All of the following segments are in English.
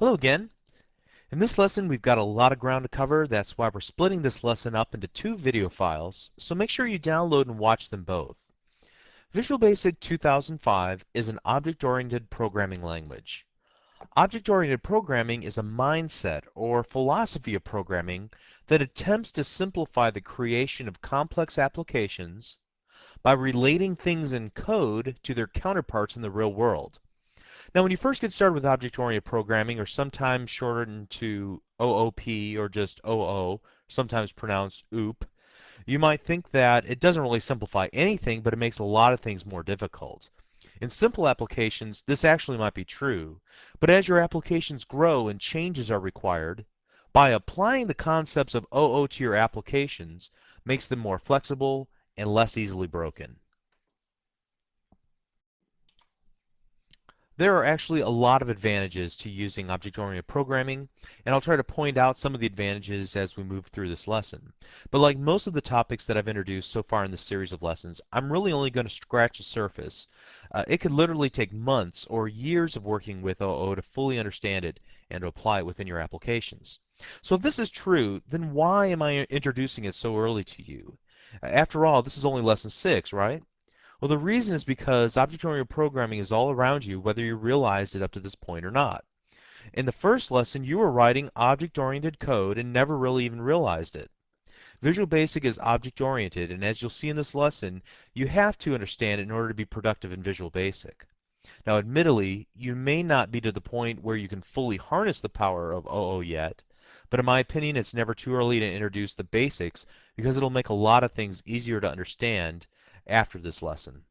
Hello again. In this lesson we've got a lot of ground to cover. That's why we're splitting this lesson up into two video files, so make sure you download and watch them both. Visual Basic 2005 is an object-oriented programming language. Object-oriented programming is a mindset or philosophy of programming that attempts to simplify the creation of complex applications by relating things in code to their counterparts in the real world. Now, when you first get started with object-oriented programming, or sometimes shortened to OOP or just OO, sometimes pronounced OOP, you might think that it doesn't really simplify anything, but it makes a lot of things more difficult. In simple applications, this actually might be true, but as your applications grow and changes are required, by applying the concepts of OO to your applications makes them more flexible and less easily broken. There are actually a lot of advantages to using object-oriented programming, and I'll try to point out some of the advantages as we move through this lesson. But like most of the topics that I've introduced so far in this series of lessons, I'm really only going to scratch the surface. It could literally take months or years of working with OO to fully understand it and to apply it within your applications. So if this is true, then why am I introducing it so early to you? After all, this is only lesson 6, right? Well, the reason is because object-oriented programming is all around you, whether you realized it up to this point or not. In the first lesson, you were writing object-oriented code and never really even realized it. Visual Basic is object-oriented, and as you'll see in this lesson, you have to understand it in order to be productive in Visual Basic. Now, admittedly, you may not be to the point where you can fully harness the power of OO yet, but in my opinion, it's never too early to introduce the basics because it'll make a lot of things easier to understand after this lesson.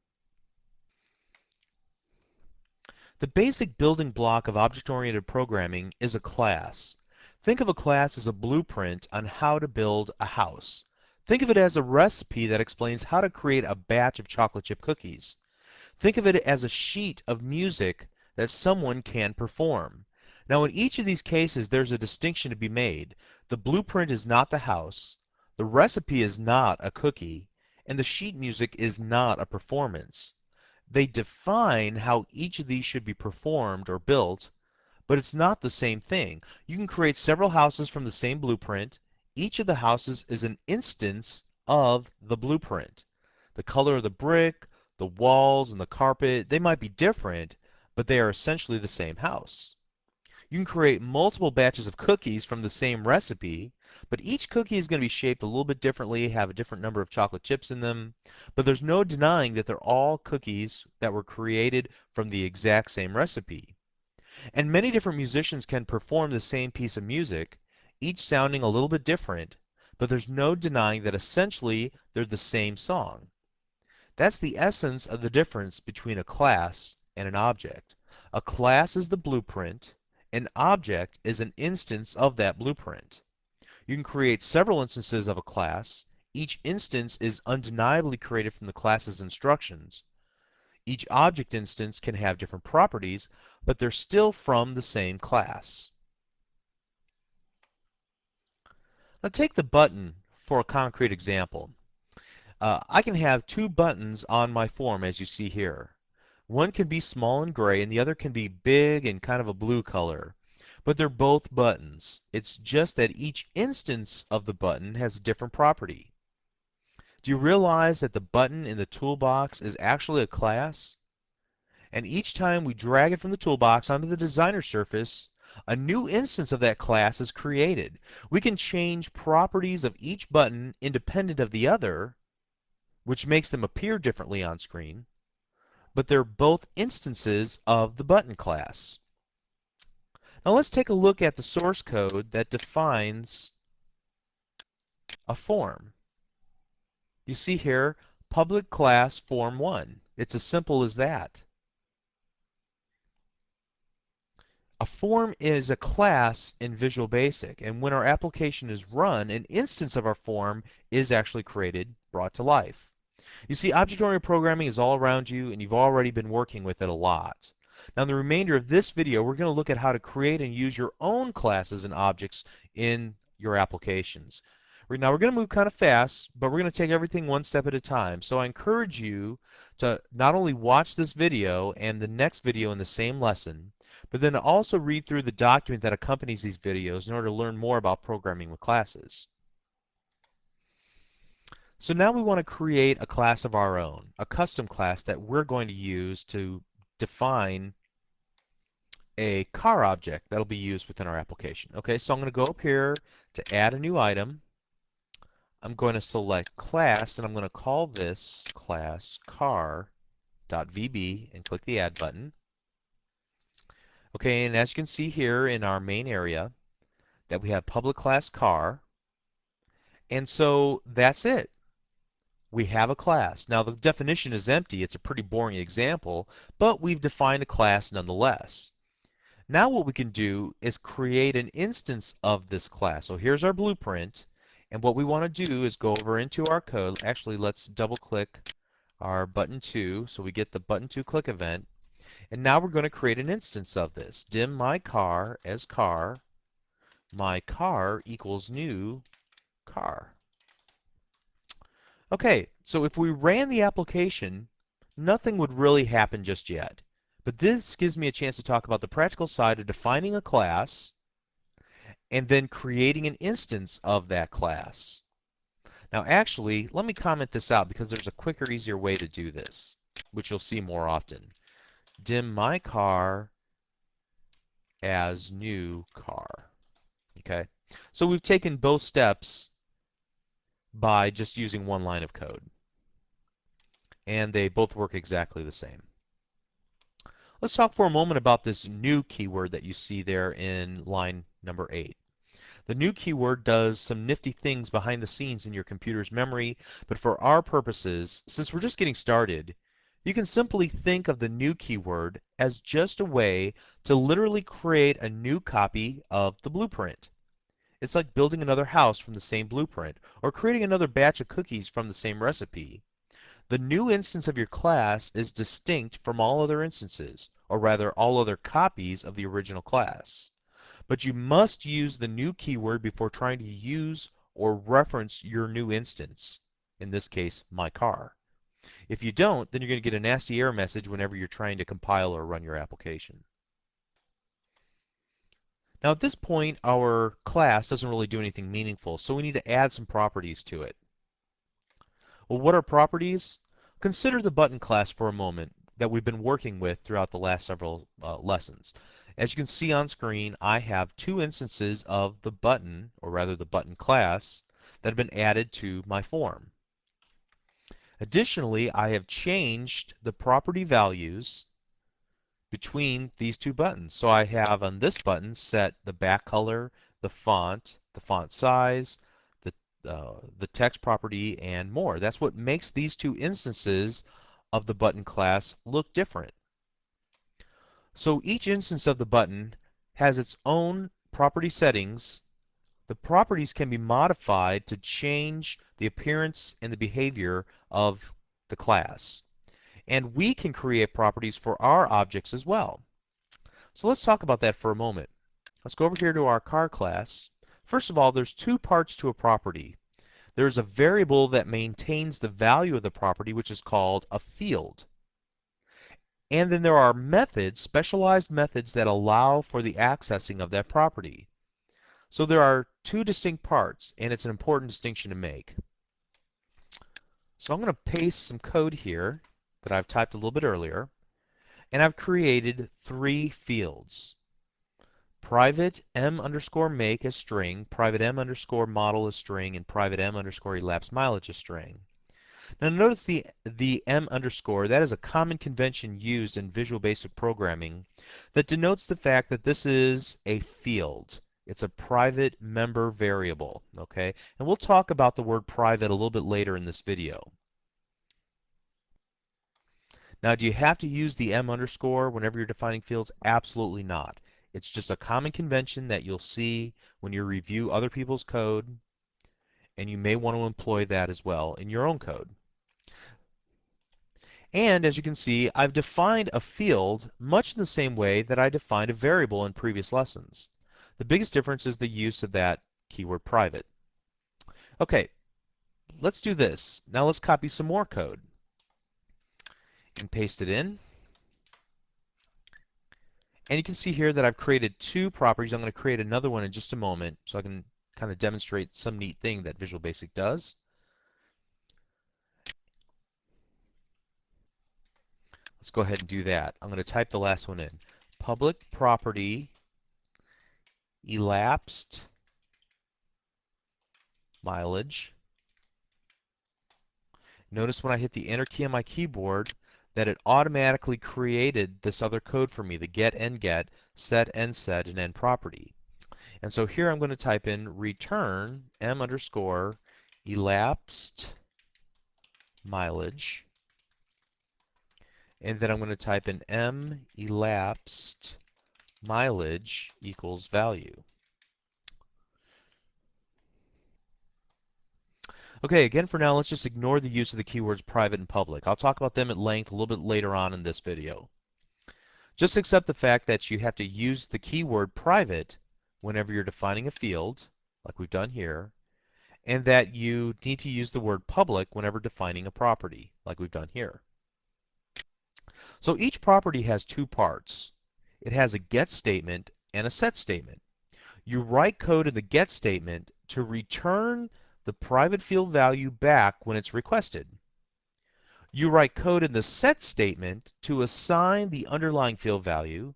The basic building block of object-oriented programming is a class. Think of a class as a blueprint on how to build a house. Think of it as a recipe that explains how to create a batch of chocolate chip cookies. Think of it as a sheet of music that someone can perform. Now, in each of these cases, there's a distinction to be made. The blueprint is not the house, the recipe is not a cookie, and the sheet music is not a performance. They define how each of these should be performed or built, but it's not the same thing. You can create several houses from the same blueprint. Each of the houses is an instance of the blueprint. The color of the brick, the walls, and the carpet, they might be different, but they are essentially the same house. You can create multiple batches of cookies from the same recipe, but each cookie is going to be shaped a little bit differently, have a different number of chocolate chips in them, but there's no denying that they're all cookies that were created from the exact same recipe. And many different musicians can perform the same piece of music, each sounding a little bit different, but there's no denying that essentially they're the same song. That's the essence of the difference between a class and an object. A class is the blueprint. An object is an instance of that blueprint. You can create several instances of a class. Each instance is undeniably created from the class's instructions. Each object instance can have different properties, but they're still from the same class. Now take the button for a concrete example. I can have two buttons on my form as you see here. One can be small and gray and the other can be big and kind of a blue color. But they're both buttons. It's just that each instance of the button has a different property. Do you realize that the button in the toolbox is actually a class? And each time we drag it from the toolbox onto the designer surface, a new instance of that class is created. We can change properties of each button independent of the other, which makes them appear differently on screen, but they're both instances of the button class. Now let's take a look at the source code that defines a form. You see here, public class form1. It's as simple as that. A form is a class in Visual Basic, and when our application is run, an instance of our form is actually created, brought to life. You see, object-oriented programming is all around you, and you've already been working with it a lot. Now, in the remainder of this video, we're going to look at how to create and use your own classes and objects in your applications. Now, we're going to move kind of fast, but we're going to take everything one step at a time. So I encourage you to not only watch this video and the next video in the same lesson, but then also read through the document that accompanies these videos in order to learn more about programming with classes. So now we want to create a class of our own, a custom class that we're going to use to define a car object that'll be used within our application. Okay, so I'm going to go up here to add a new item. I'm going to select class, and I'm going to call this class car.vb and click the add button. Okay, and as you can see here in our main area that we have public class car, and so that's it. We have a class. Now the definition is empty. It's a pretty boring example, but we've defined a class nonetheless. Now what we can do is create an instance of this class. So here's our blueprint, and what we want to do is go over into our code. Actually, let's double click our button 2 so we get the button 2 click event. And now we're going to create an instance of this. Dim my car as car. My car equals new car. Okay, so if we ran the application, nothing would really happen just yet. But this gives me a chance to talk about the practical side of defining a class and then creating an instance of that class. Now actually, let me comment this out because there's a quicker, easier way to do this, which you'll see more often. Dim my car as new car. Okay, so we've taken both steps by just using one line of code, and they both work exactly the same. Let's talk for a moment about this new keyword that you see there in line number 8. The new keyword does some nifty things behind the scenes in your computer's memory, but for our purposes, since we're just getting started, you can simply think of the new keyword as just a way to literally create a new copy of the blueprint. It's like building another house from the same blueprint, or creating another batch of cookies from the same recipe. The new instance of your class is distinct from all other instances, or rather all other copies of the original class. But you must use the new keyword before trying to use or reference your new instance, in this case, my car. If you don't, then you're going to get a nasty error message whenever you're trying to compile or run your application. Now at this point, our class doesn't really do anything meaningful, so we need to add some properties to it. Well, what are properties? Consider the button class for a moment that we've been working with throughout the last several lessons. As you can see on screen, I have two instances of the button, or rather the button class, that have been added to my form. Additionally, I have changed the property values between these two buttons. So I have on this button set the back color, the font size, the text property, and more. That's what makes these two instances of the button class look different. So each instance of the button has its own property settings. The properties can be modified to change the appearance and the behavior of the class. And we can create properties for our objects as well. So let's talk about that for a moment. Let's go over here to our car class. First of all, there's two parts to a property. There's a variable that maintains the value of the property, which is called a field. And then there are methods, specialized methods that allow for the accessing of that property. So there are two distinct parts, and it's an important distinction to make. So I'm going to paste some code here that I've typed a little bit earlier, and I've created three fields. Private m underscore make as string, private m underscore model as string, and private m underscore elapsed mileage as string. Now notice the m underscore, that is a common convention used in Visual Basic Programming that denotes the fact that this is a field. It's a private member variable, okay? And we'll talk about the word private a little bit later in this video. Now, do you have to use the m underscore whenever you're defining fields? Absolutely not. It's just a common convention that you'll see when you review other people's code, and you may want to employ that as well in your own code. And as you can see, I've defined a field much in the same way that I defined a variable in previous lessons. The biggest difference is the use of that keyword private. Okay, let's do this. Now let's copy some more code and paste it in. And you can see here that I've created two properties. I'm going to create another one in just a moment so I can kind of demonstrate some neat thing that Visual Basic does. Let's go ahead and do that. I'm going to type the last one in. Public property elapsed mileage. Notice when I hit the enter key on my keyboard that it automatically created this other code for me, the get, set, and end property. And so here I'm going to type in return m underscore elapsed mileage. And then I'm going to type in m elapsed mileage equals value. Okay, again for now, let's just ignore the use of the keywords private and public. I'll talk about them at length a little bit later on in this video. Just accept the fact that you have to use the keyword private whenever you're defining a field, like we've done here, and that you need to use the word public whenever defining a property, like we've done here. So each property has two parts. It has a get statement and a set statement. You write code in the get statement to return the private field value back when it's requested. You write code in the set statement to assign the underlying field value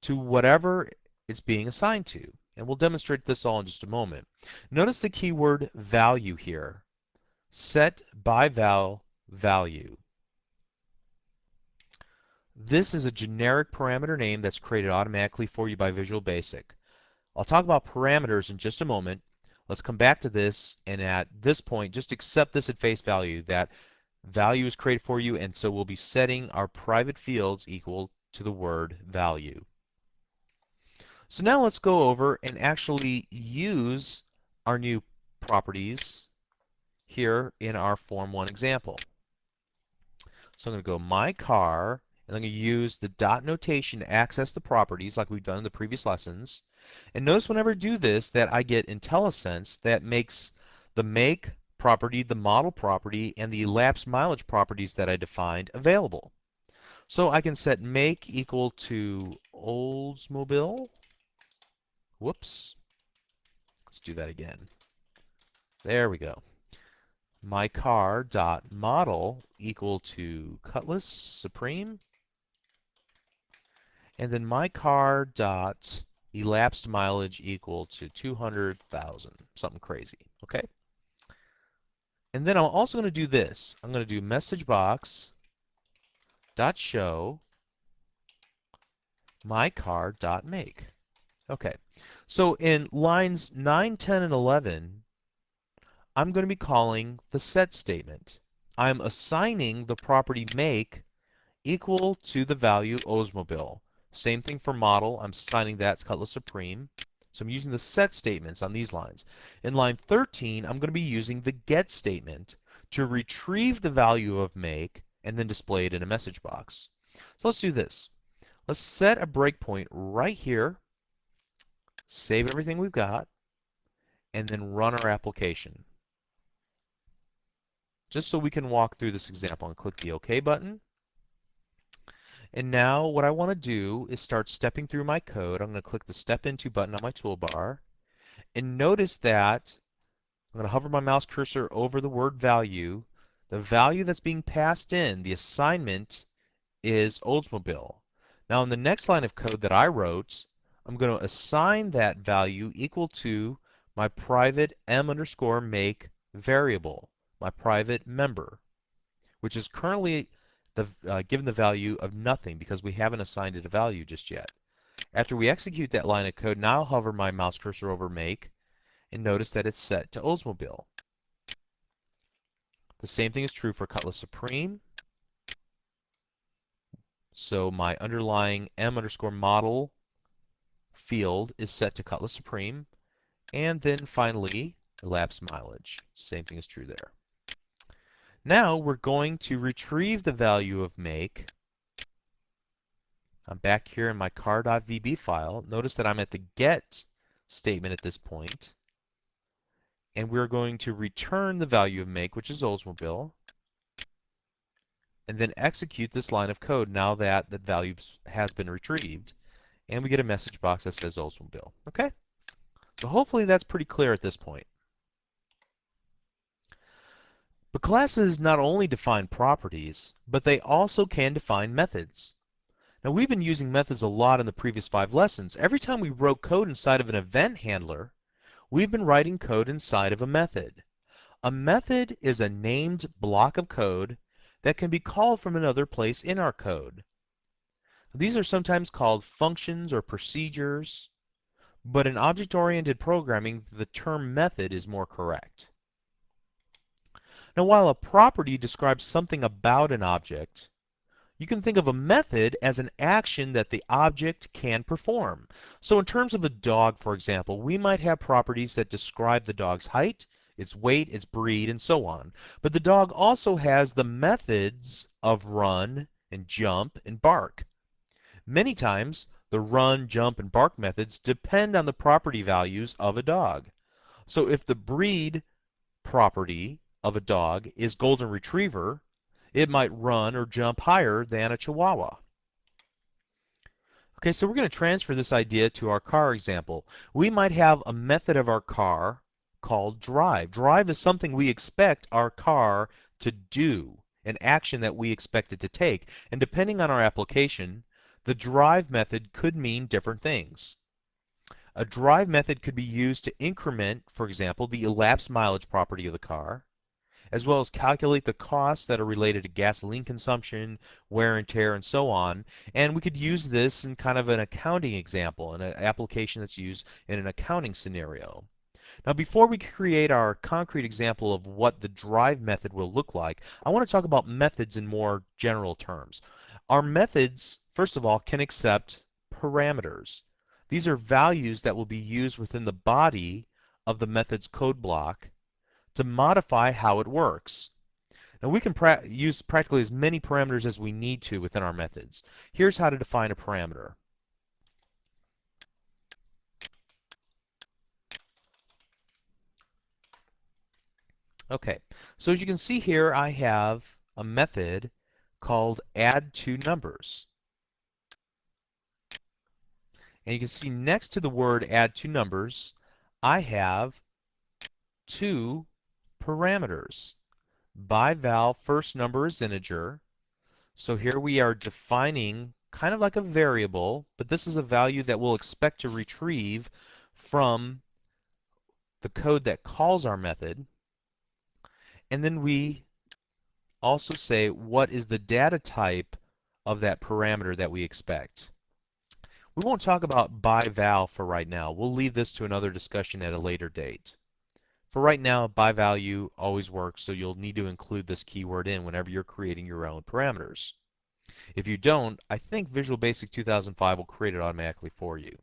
to whatever it's being assigned to. And we'll demonstrate this all in just a moment. Notice the keyword value here. Set by val value. This is a generic parameter name that's created automatically for you by Visual Basic. I'll talk about parameters in just a moment. Let's come back to this, and at this point, just accept this at face value, that value is created for you, and so we'll be setting our private fields equal to the word value. So now let's go over and actually use our new properties here in our Form 1 example. So I'm going to go my car, and I'm going to use the dot notation to access the properties like we've done in the previous lessons. And notice whenever I do this that I get IntelliSense that makes the make property, the model property, and the elapsed mileage properties that I defined available. So I can set make equal to Oldsmobile. Whoops. Let's do that again. There we go. My car dot model equal to Cutlass Supreme. And then my car dot elapsed mileage equal to 200,000, something crazy, okay? And then I'm also going to do this. I'm going to do message box dot show my car dot make. Okay, so in lines 9, 10, and 11, I'm going to be calling the set statement. I'm assigning the property make equal to the value Oldsmobile. Same thing for model. I'm assigning that as Cutlass Supreme. So I'm using the set statements on these lines. In line 13, I'm going to be using the get statement to retrieve the value of make and then display it in a message box. So let's do this. Let's set a breakpoint right here, save everything we've got, and then run our application. Just so we can walk through this example, and click the OK button. And now what I want to do is start stepping through my code. I'm going to click the Step Into button on my toolbar. And notice that I'm going to hover my mouse cursor over the word value. The value that's being passed in, the assignment, is Oldsmobile. Now in the next line of code that I wrote, I'm going to assign that value equal to my private m underscore make variable, my private member, which is currently given the value of nothing because we haven't assigned it a value just yet. After we execute that line of code, now I'll hover my mouse cursor over make and notice that it's set to Oldsmobile. The same thing is true for Cutlass Supreme. So my underlying m underscore model field is set to Cutlass Supreme. And then finally, elapsed mileage. Same thing is true there. Now we're going to retrieve the value of make. I'm back here in my car.vb file. Notice that I'm at the get statement at this point. And we're going to return the value of make, which is Oldsmobile, and then execute this line of code now that that value has been retrieved. and we get a message box that says Oldsmobile. Okay? So hopefully that's pretty clear at this point. But classes not only define properties, but they also can define methods. Now we've been using methods a lot in the previous 5 lessons. Every time we wrote code inside of an event handler, we've been writing code inside of a method. A method is a named block of code that can be called from another place in our code. These are sometimes called functions or procedures, but in object-oriented programming, the term method is more correct. Now, while a property describes something about an object, you can think of a method as an action that the object can perform. So in terms of a dog, for example, we might have properties that describe the dog's height, its weight, its breed, and so on. But the dog also has the methods of run and jump and bark. Many times, the run, jump, and bark methods depend on the property values of a dog. So if the breed property of a dog is Golden Retriever, it might run or jump higher than a Chihuahua. Okay, so we're going to transfer this idea to our car example. We might have a method of our car called drive. Drive is something we expect our car to do, an action that we expect it to take. And depending on our application, the drive method could mean different things. A drive method could be used to increment, for example, the elapsed mileage property of the car, as well as calculate the costs that are related to gasoline consumption, wear and tear, and so on. And we could use this in kind of an accounting example, in an application that's used in an accounting scenario. Now, before we create our concrete example of what the drive method will look like, I want to talk about methods in more general terms. Our methods, first of all, can accept parameters. These are values that will be used within the body of the method's code block to modify how it works. Now we can use practically as many parameters as we need to within our methods. Here's how to define a parameter. Okay, so as you can see here, I have a method called add2numbers. And you can see next to the word add2numbers, I have 2 parameters. By val, first number is integer. So here we are defining kind of like a variable, but this is a value that we'll expect to retrieve from the code that calls our method. And then we also say what is the data type of that parameter that we expect. We won't talk about by val for right now. We'll leave this to another discussion at a later date. For right now, by value always works, so you'll need to include this keyword in whenever you're creating your own parameters. If you don't, I think Visual Basic 2005 will create it automatically for you.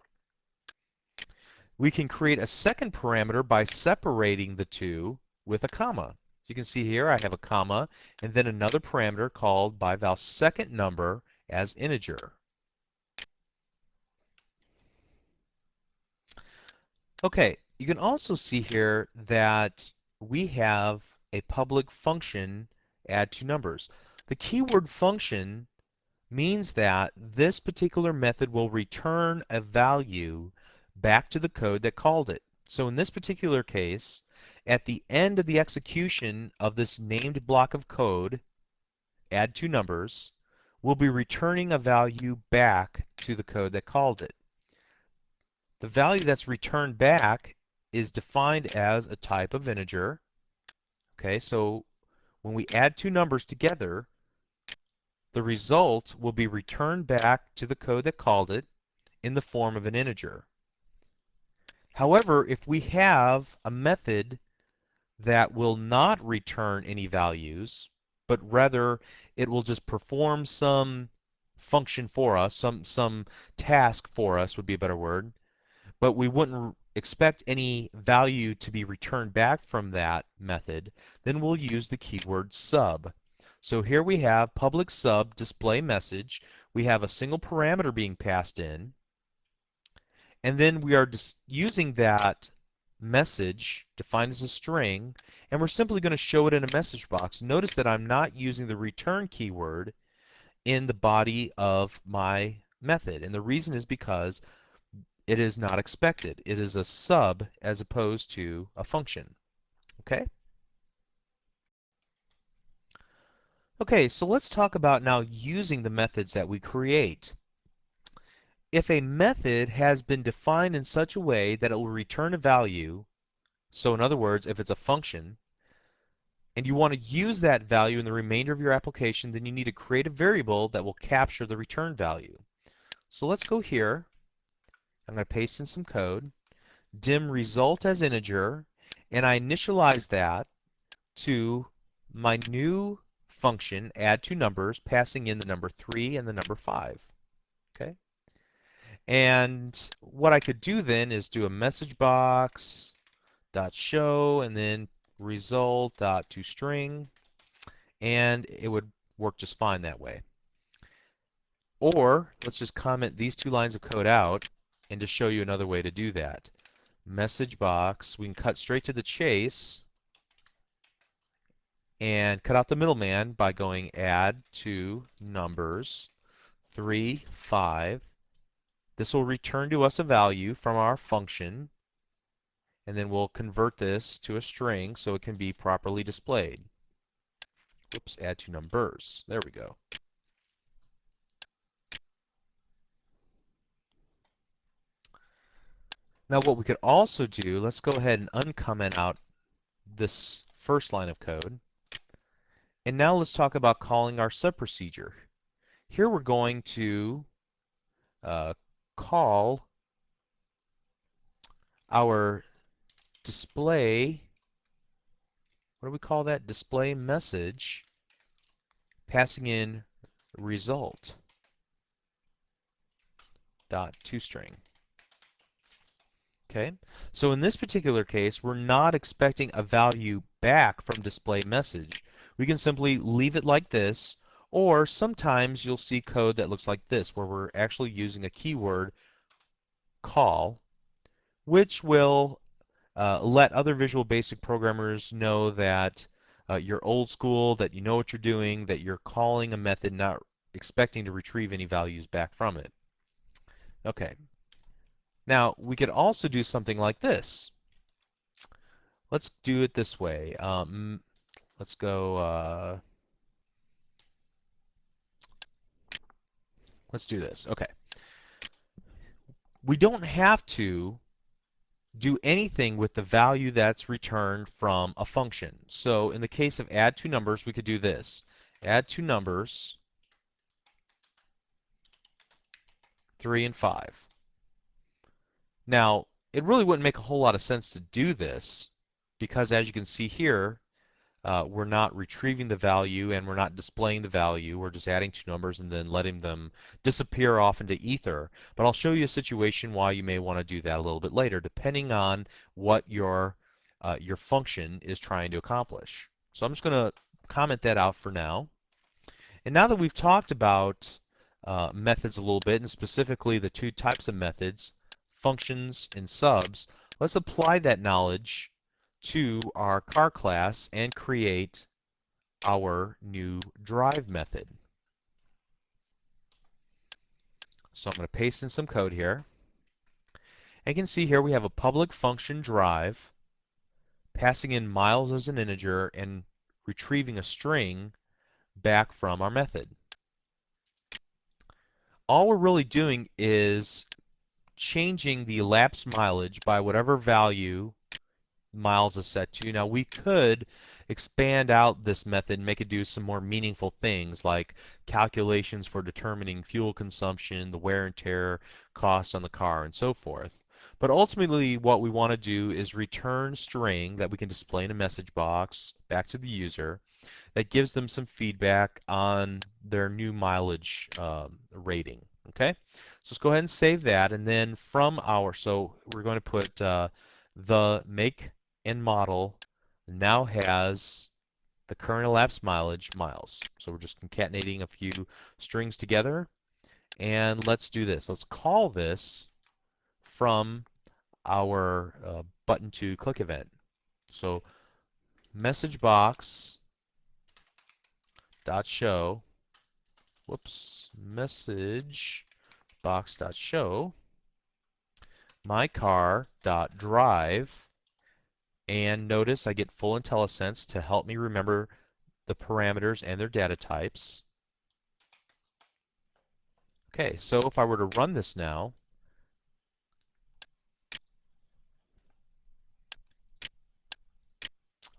We can create a second parameter by separating the two with a comma. You can see here I have a comma and then another parameter called by val second number as integer. Okay, you can also see here that we have a public function add2numbers. The keyword function means that this particular method will return a value back to the code that called it. So in this particular case, at the end of the execution of this named block of code, add2numbers, we'll be returning a value back to the code that called it. The value that's returned back is defined as a type of integer. Okay, so when we add 2 numbers together, the result will be returned back to the code that called it in the form of an integer. However, if we have a method that will not return any values, but rather it will just perform some function for us, some task for us would be a better word, but we wouldn't expect any value to be returned back from that method, then we'll use the keyword sub. So here we have public sub display message. We have a single parameter being passed in, and then we are just using that message defined as a string, and we're simply going to show it in a message box. Notice that I'm not using the return keyword in the body of my method. And the reason is because it is not expected. It is a sub as opposed to a function. Okay? Okay, so let's talk about now using the methods that we create. If a method has been defined in such a way that it will return a value, so in other words, if it's a function, and you want to use that value in the remainder of your application, then you need to create a variable that will capture the return value. So let's go here. I'm going to paste in some code, dim result as integer, and I initialize that to my new function, add two numbers, passing in the number 3 and the number 5. Okay? And what I could do then is do a message box dot show and then result dot toString, and it would work just fine that way. Or let's just comment these two lines of code out and to show you another way to do that. Message box, we can cut straight to the chase and cut out the middleman by going add two numbers 3, 5. This will return to us a value from our function, and then we'll convert this to a string so it can be properly displayed. Oops, add two numbers. There we go. Now what we could also do, let's go ahead and uncomment out this first line of code. And now let's talk about calling our subprocedure. Here we're going to call our display, what do we call that? Display message, passing in result dot toString. Okay, so in this particular case, we're not expecting a value back from display message. We can simply leave it like this, or sometimes you'll see code that looks like this, where we're actually using a keyword call, which will let other Visual Basic programmers know that you're old school, that you know what you're doing, that you're calling a method, not expecting to retrieve any values back from it. Okay. Now, we could also do something like this. Let's do it this way. Let's go, let's do this. Okay. We don't have to do anything with the value that's returned from a function. So in the case of add two numbers, we could do this. Add two numbers, 3 and 5. Now, it really wouldn't make a whole lot of sense to do this because as you can see here, we're not retrieving the value and we're not displaying the value. We're just adding two numbers and then letting them disappear off into ether. But I'll show you a situation why you may want to do that a little bit later, depending on what your function is trying to accomplish. So I'm just going to comment that out for now. And now that we've talked about methods a little bit, and specifically the two types of methods, functions and subs, let's apply that knowledge to our car class and create our new drive method. So I'm going to paste in some code here. And you can see here we have a public function drive passing in miles as an integer and retrieving a string back from our method. All we're really doing is changing the elapsed mileage by whatever value miles is set to. Now we could expand out this method and make it do some more meaningful things like calculations for determining fuel consumption, the wear and tear cost on the car, and so forth. But ultimately what we want to do is return string that we can display in a message box back to the user that gives them some feedback on their new mileage rating. Okay, so let's go ahead and save that, and then from our, so we're going to put the make and model now has the current elapsed mileage miles. So we're just concatenating a few strings together, and let's do this. Let's call this from our button to click event. So message box dot show, whoops, message box.show mycar.drive, and notice I get full IntelliSense to help me remember the parameters and their data types. Okay, so if I were to run this now,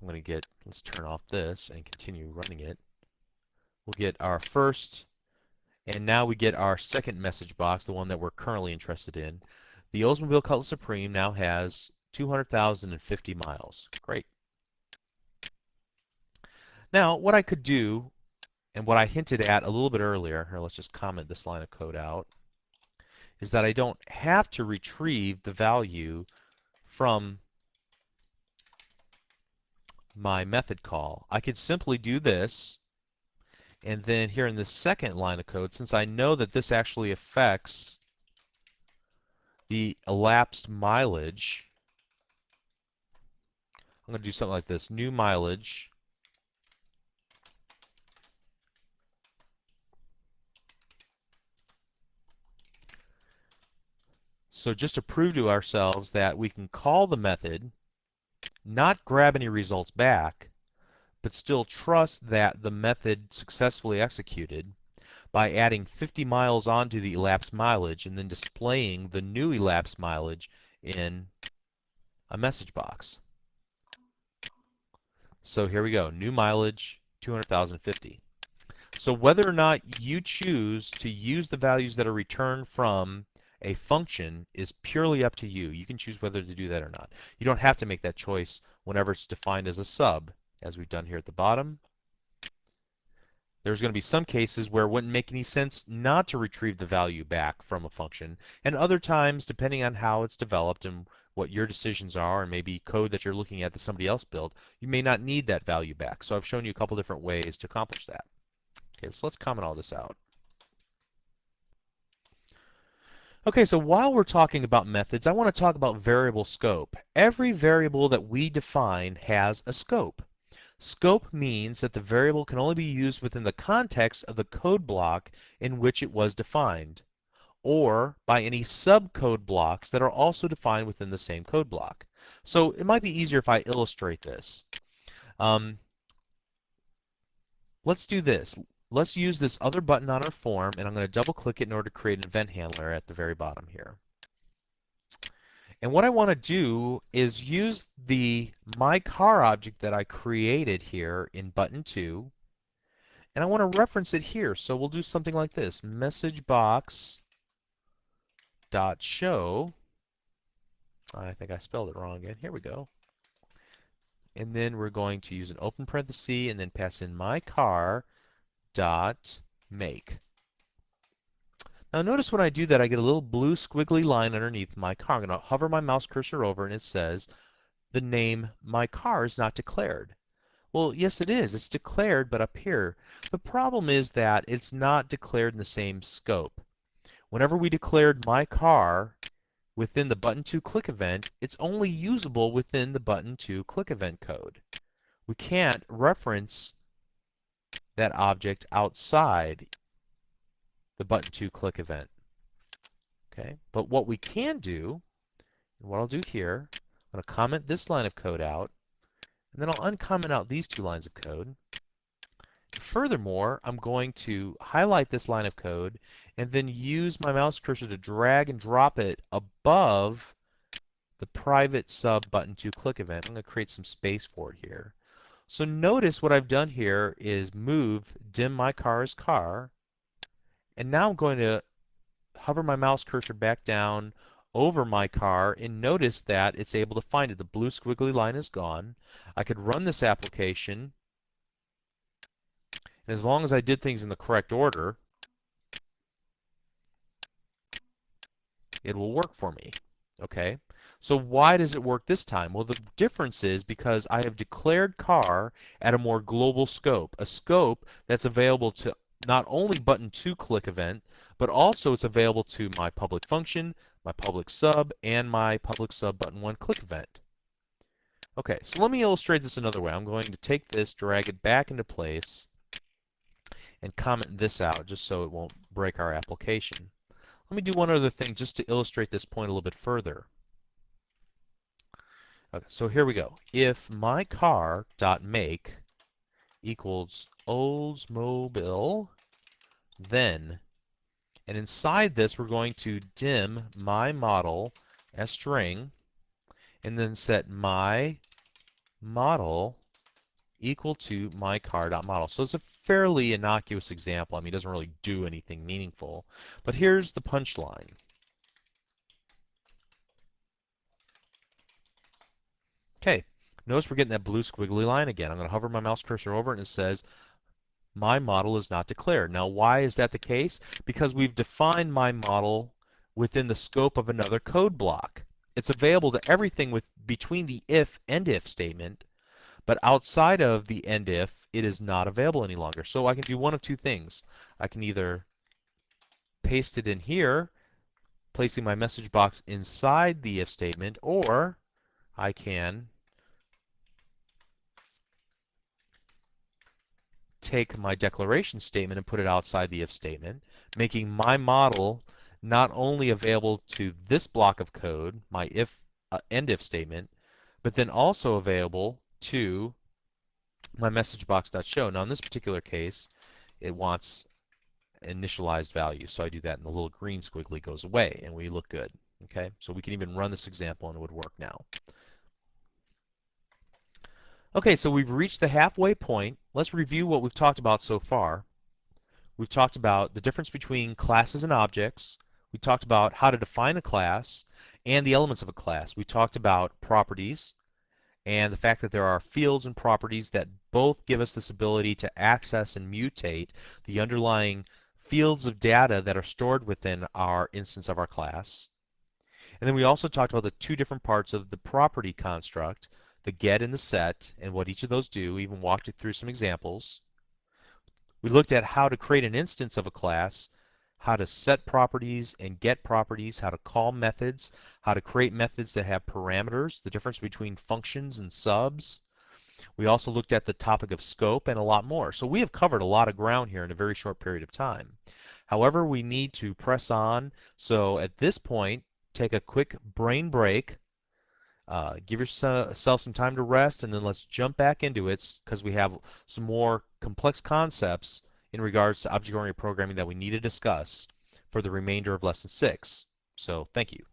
let's turn off this and continue running it. We'll get our first, and now we get our second message box, the one that we're currently interested in. The Oldsmobile Cutlass Supreme now has 200,050 miles. Great. Now, what I could do, and what I hinted at a little bit earlier, here, let's just comment this line of code out, is that I don't have to retrieve the value from my method call. I could simply do this, and then here in the second line of code, since I know that this actually affects the elapsed mileage, I'm going to do something like this, new mileage, so just to prove to ourselves that we can call the method, not grab any results back, but still trust that the method successfully executed by adding 50 miles onto the elapsed mileage and then displaying the new elapsed mileage in a message box. So here we go, new mileage, 200,050. So whether or not you choose to use the values that are returned from a function is purely up to you. You can choose whether to do that or not. You don't have to make that choice whenever it's defined as a sub, as we've done here at the bottom. There's going to be some cases where it wouldn't make any sense not to retrieve the value back from a function, and other times, depending on how it's developed and what your decisions are, and maybe code that you're looking at that somebody else built, you may not need that value back. So I've shown you a couple different ways to accomplish that. Okay, so let's comment all this out. Okay, so while we're talking about methods, I want to talk about variable scope. Every variable that we define has a scope. Scope means that the variable can only be used within the context of the code block in which it was defined, or by any subcode blocks that are also defined within the same code block. So it might be easier if I illustrate this. Let's do this. Let's use this other button on our form, and I'm going to double click it in order to create an event handler at the very bottom here. And what I want to do is use the myCar object that I created here in button 2, and I want to reference it here. So we'll do something like this, messagebox.show. I think I spelled it wrong again. Here we go. And then we're going to use an open parenthesis and then pass in mycar.make. Now notice when I do that, I get a little blue squiggly line underneath my car. I'm going to hover my mouse cursor over and it says the name my car is not declared. Well, yes it is. It's declared, but up here. The problem is that it's not declared in the same scope. Whenever we declared my car within the button 2 click event, it's only usable within the button 2 click event code. We can't reference that object outside the button 2 click event. Okay, but what we can do, and what I'll do here, I'm going to comment this line of code out, and then I'll uncomment out these 2 lines of code. Furthermore, I'm going to highlight this line of code and then use my mouse cursor to drag and drop it above the private sub button 2 click event. I'm going to create some space for it here. So notice what I've done here is move dim my car as car, and now I'm going to hover my mouse cursor back down over my car and notice that it's able to find it. The blue squiggly line is gone. I could run this application, and as long as I did things in the correct order, it will work for me. Okay, so why does it work this time? Well, the difference is because I have declared car at a more global scope, a scope that's available to not only button 2 click event, but also it's available to my public function, my public sub, and my public sub button 1 click event. Okay, so let me illustrate this another way. I'm going to take this, drag it back into place, and comment this out just so it won't break our application. Let me do one other thing just to illustrate this point a little bit further. Okay, so here we go. If mycar.make equals Oldsmobile, then, and inside this we're going to dim my model as string, and then set my model equal to mycar.model. So it's a fairly innocuous example. I mean, it doesn't really do anything meaningful. But here's the punchline. Okay, notice we're getting that blue squiggly line again. I'm going to hover my mouse cursor over it and it says my model is not declared. Now, why is that the case? Because we've defined my model within the scope of another code block. It's available to everything between the if and if statement, but outside of the end if, it is not available any longer. So I can do one of two things. I can either paste it in here, placing my message box inside the if statement, or I can take my declaration statement and put it outside the if statement, making my model not only available to this block of code, my if end if statement, but then also available to my message box.show. Now in this particular case, it wants initialized value, so I do that and the little green squiggly goes away and we look good. Okay, so we can even run this example and it would work now. Okay, so we've reached the halfway point. Let's review what we've talked about so far. We've talked about the difference between classes and objects. We talked about how to define a class and the elements of a class. We talked about properties and the fact that there are fields and properties that both give us this ability to access and mutate the underlying fields of data that are stored within our instance of our class. And then we also talked about the two different parts of the property construct, the get and the set, and what each of those do. We even walked it through some examples. We looked at how to create an instance of a class, how to set properties and get properties, how to call methods, how to create methods that have parameters, the difference between functions and subs. We also looked at the topic of scope and a lot more. So we have covered a lot of ground here in a very short period of time. However, we need to press on. So at this point, take a quick brain break. Give yourself some time to rest, and then let's jump back into it because we have some more complex concepts in regards to object-oriented programming that we need to discuss for the remainder of Lesson 6. So thank you.